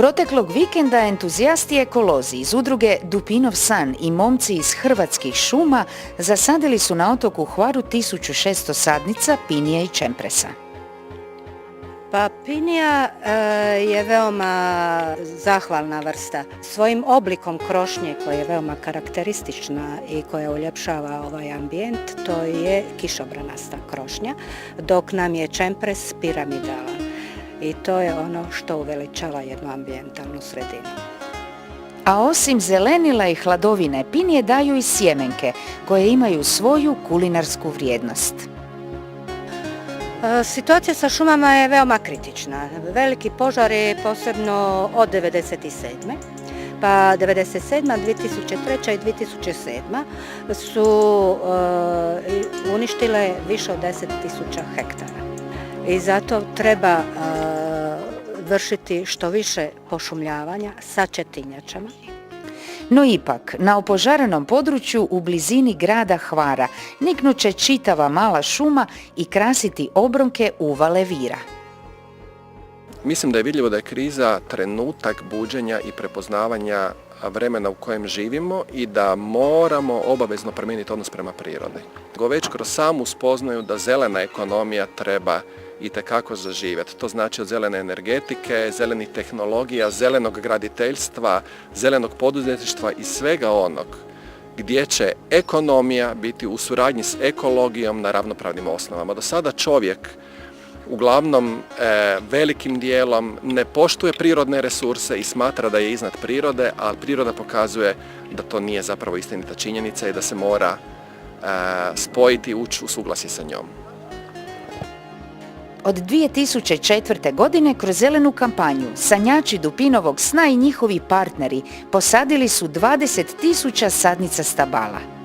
Proteklog vikenda entuzijasti ekolozi iz udruge Dupinov san i momci iz Hrvatskih šuma zasadili su na otoku Hvaru 1600 sadnica pinije i čempresa. Pa pinija je veoma zahvalna vrsta. Svojim oblikom krošnje koja je veoma karakteristična i koja uljepšava ovaj ambijent, to je kišobranasta krošnja, dok nam je čempres piramidalan. I to je ono što uveličava jednu ambijentalnu sredinu. A osim zelenila i hladovine, pinije daju i sjemenke koje imaju svoju kulinarsku vrijednost. Situacija sa šumama je veoma kritična. Veliki požari, posebno od 1997. Pa 1997., 2003. i 2007. su uništile više od 10.000 hektara. I zato treba vršiti što više pošumljavanja sa četinjačama. No ipak, na opožarenom području u blizini grada Hvara niknuće čitava mala šuma i krasiti obronke uvale Vira. Mislim da je vidljivo da je kriza trenutak buđenja i prepoznavanja vremena u kojem živimo i da moramo obavezno promijeniti odnos prema prirodi. Već kroz samu spoznaju da zelena ekonomija treba itekako zaživjeti. To znači od zelene energetike, zelenih tehnologija, zelenog graditeljstva, zelenog poduzetništva i svega onog gdje će ekonomija biti u suradnji s ekologijom na ravnopravnim osnovama. Do sada čovjek uglavnom velikim dijelom ne poštuje prirodne resurse i smatra da je iznad prirode, a priroda pokazuje da to nije zapravo istinita činjenica i da se mora spojiti i ući u suglasje sa njom. Od 2004. godine kroz zelenu kampanju sanjači Dupinovog sna i njihovi partneri posadili su 20.000 sadnica stabala.